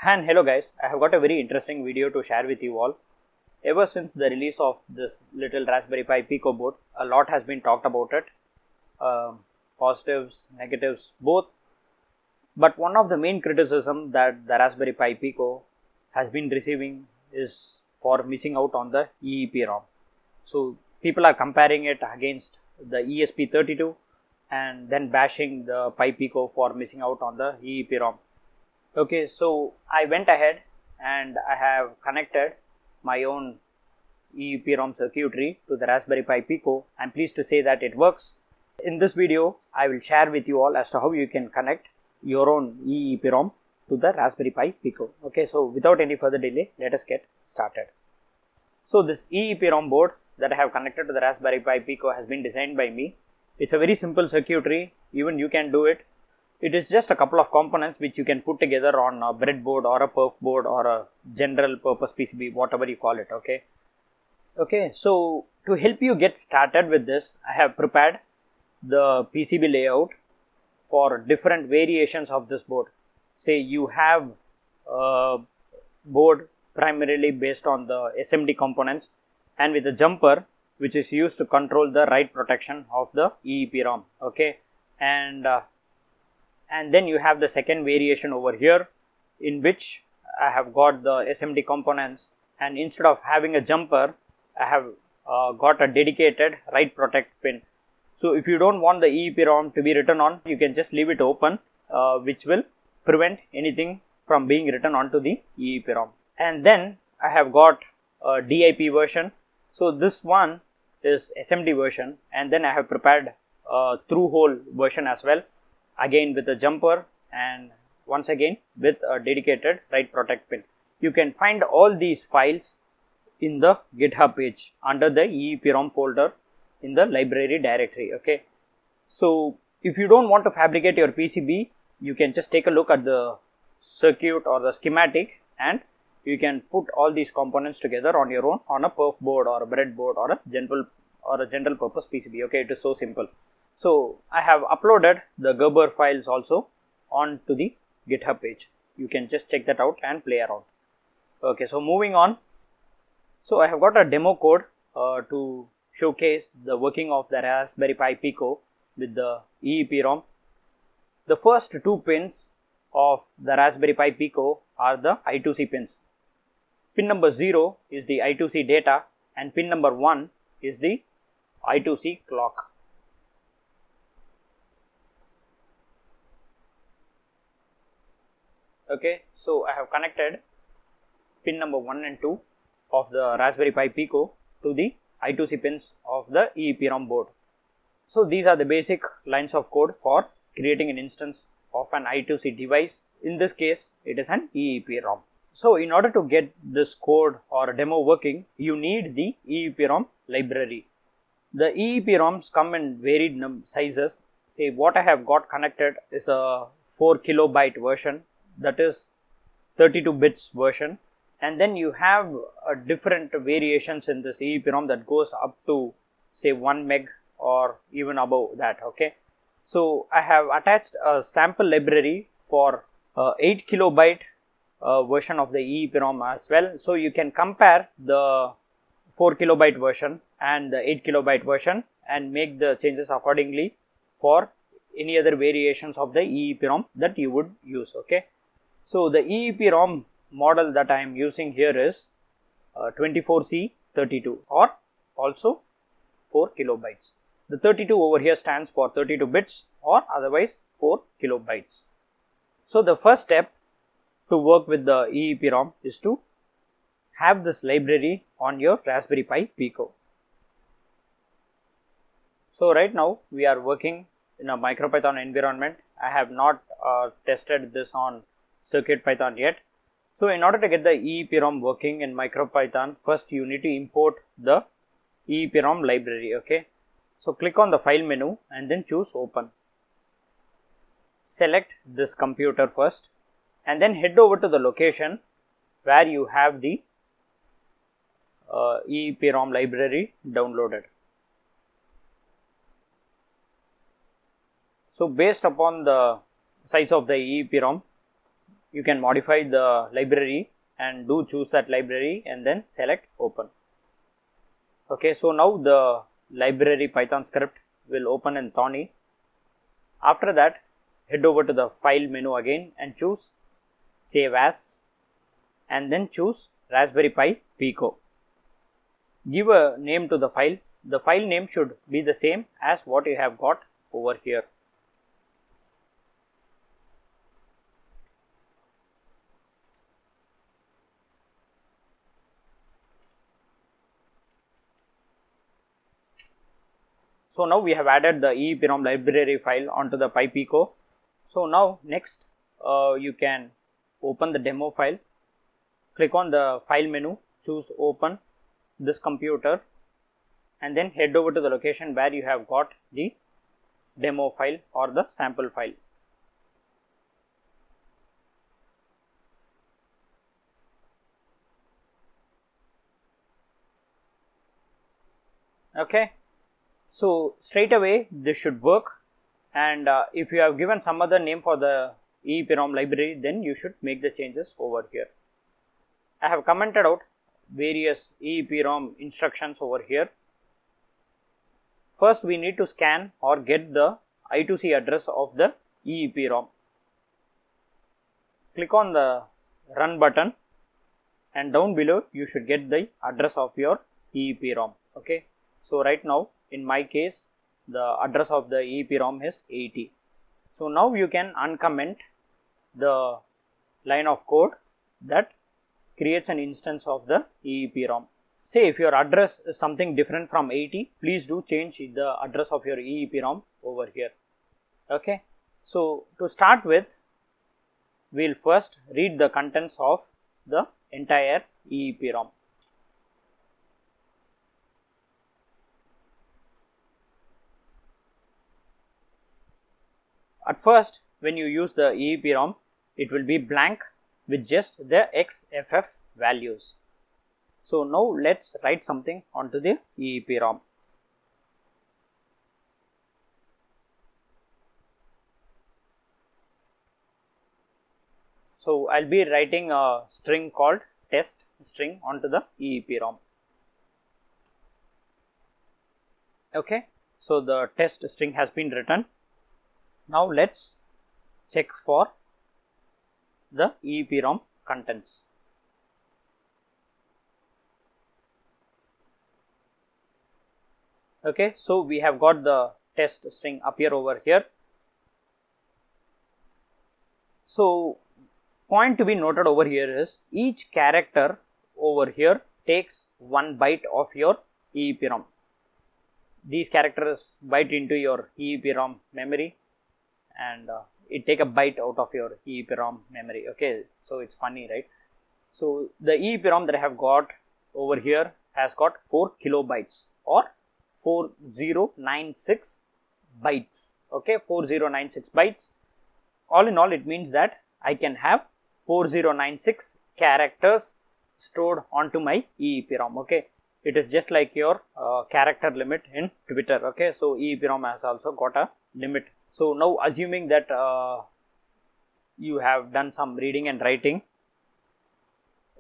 And hello guys, I have got a very interesting video to share with you all. Ever since the release of this little Raspberry Pi Pico board, a lot has been talked about it, positives, negatives, both. But one of the main criticism that the Raspberry Pi Pico has been receiving is for missing out on the EEPROM. So people are comparing it against the ESP32 and then bashing the Pi Pico for missing out on the EEPROM. Okay, so I went ahead and I have connected my own EEPROM circuitry to the Raspberry Pi Pico. I'm pleased to say that it works. In this video, I will share with you all as to how you can connect your own EEPROM to the Raspberry Pi Pico. Okay, so without any further delay, let us get started. So this EEPROM board that I have connected to the Raspberry Pi Pico has been designed by me. It's a very simple circuitry, even you can do it. It is just a couple of components which you can put together on a breadboard or a perf board or a general purpose PCB, whatever you call it. Okay, so to help you get started with this, I have prepared the PCB layout for different variations of this board. Say you have a board primarily based on the SMD components and with a jumper which is used to control the write protection of the EEPROM. Okay, and then you have the second variation over here in which I have got the SMD components, and instead of having a jumper, I have got a dedicated write protect pin. So if you don't want the EEPROM to be written on, you can just leave it open, which will prevent anything from being written onto the EEPROM. And then I have got a DIP version. So this one is SMD version, and then I have prepared a through hole version as well, again with a jumper and once again with a dedicated write protect pin. You can find all these files in the GitHub page under the EEPROM folder in the library directory. Okay, so if you don't want to fabricate your PCB, you can just take a look at the circuit or the schematic and you can put all these components together on your own on a perf board or a breadboard or a general purpose PCB. Okay, it is so simple. So I have uploaded the Gerber files also onto the GitHub page. You can just check that out and play around. Okay, so moving on. So I have got a demo code to showcase the working of the Raspberry Pi Pico with the EEPROM. The first two pins of the Raspberry Pi Pico are the I2C pins. Pin number 0 is the I2C data and pin number 1 is the I2C clock. Okay, so I have connected pin number 1 and 2 of the Raspberry Pi Pico to the I2C pins of the EEPROM board. So these are the basic lines of code for creating an instance of an I2C device. In this case, it is an EEPROM. So in order to get this code or demo working, you need the EEPROM library. The EEPROMs come in varied sizes. Say what I have got connected is a 4 kilobyte version, that is 32 bits version, and then you have different variations in this EEPROM that goes up to say 1 meg or even above that. Okay, so I have attached a sample library for 8 kilobyte version of the EEPROM as well. So you can compare the 4 kilobyte version and the 8 kilobyte version and make the changes accordingly for any other variations of the EEPROM that you would use. Okay, so the EEPROM model that I am using here is 24C32 or also 4 kilobytes. The 32 over here stands for 32 bits or otherwise 4 kilobytes. So the first step to work with the EEPROM is to have this library on your Raspberry Pi Pico. So right now we are working in a MicroPython environment. I have not tested this on CircuitPython yet. So in order to get the EEPROM working in MicroPython, first you need to import the EEPROM library. Okay, so click on the file menu and then choose open. Select this computer first and then head over to the location where you have the EEPROM library downloaded. So based upon the size of the EEPROM, you can modify the library and do choose that library and then select open. Okay, so now the library Python script will open in Thorny. After that, head over to the file menu again and choose save as, and then choose Raspberry Pi Pico. Give a name to the file. The file name should be the same as what you have got over here. So now we have added the EEPROM library file onto the Pi Pico. So now next you can open the demo file, click on the file menu, choose open this computer, and then head over to the location where you have got the demo file or the sample file. Okay, so straight away this should work, and if you have given some other name for the EEPROM library, then you should make the changes over here. I have commented out various EEPROM instructions over here. First, we need to scan or get the I2C address of the EEPROM. Click on the run button, and down below you should get the address of your EEPROM. Okay, so right now in my case the address of the EEPROM is 80. So now you can uncomment the line of code that creates an instance of the EEPROM. Say if your address is something different from 80, please do change the address of your EEPROM over here. Okay, so to start with, we will first read the contents of the entire EEPROM. At first, when you use the EEPROM, it will be blank with just the XFF values. So now let's write something onto the EEPROM. So I'll be writing a string called test string onto the EEPROM. Okay, so the test string has been written. Now let's check for the EEPROM contents. Okay, so we have got the test string appear over here. So point to be noted over here is each character over here takes 1 byte of your EEPROM. These characters byte into your EEPROM memory, and it take a byte out of your EEPROM memory. Okay, so it's funny, right? So the EEPROM that I have got over here has got 4 kilobytes or 4096 bytes. Okay, 4096 bytes. All in all, it means that I can have 4096 characters stored onto my EEPROM. Okay, it is just like your character limit in Twitter. Okay, so EEPROM has also got a limit. So now assuming that you have done some reading and writing.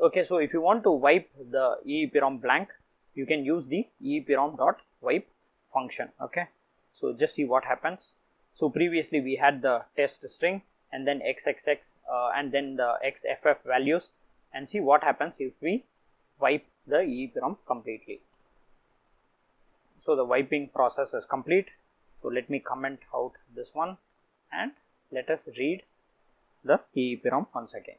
Okay, so if you want to wipe the EEPROM blank, you can use the EEPROM.wipe function. Okay, so just see what happens. So previously we had the test string and then XXX and then the XFF values, and see what happens if we wipe the EEPROM completely. So the wiping process is complete. So let me comment out this one and let us read the EEPROM once again.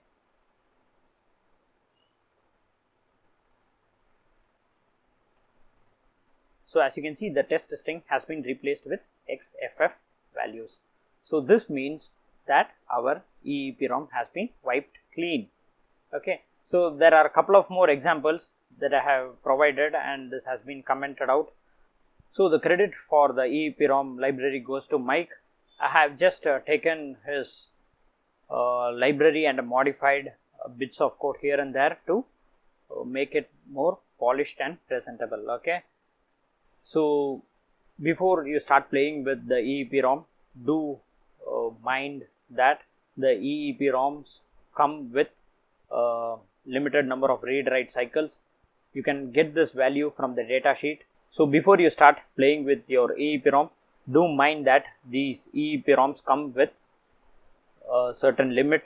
So as you can see, the test string has been replaced with XFF values. So this means that our EEPROM has been wiped clean. Okay, so there are a couple of more examples that I have provided, and this has been commented out. So the credit for the EEPROM library goes to Mike. I have just taken his library and modified bits of code here and there to make it more polished and presentable. Okay, so before you start playing with the EEPROM, do mind that the EEPROMs come with a limited number of read-write cycles. You can get this value from the data sheet. So before you start playing with your EEPROM, do mind that these EEPROMs come with a certain limit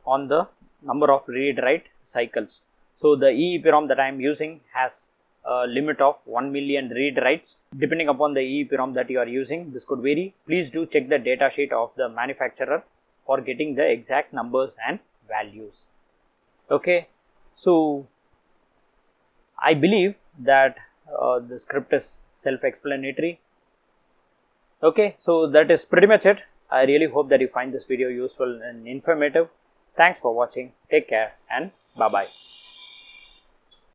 on the number of read-write cycles. So the EEPROM that I am using has a limit of 1 million read-writes. Depending upon the EEPROM that you are using, this could vary. Please do check the data sheet of the manufacturer for getting the exact numbers and values. Okay, so I believe that the script is self-explanatory. Okay, so that is pretty much it. I really hope that you find this video useful and informative. Thanks for watching. Take care and bye-bye.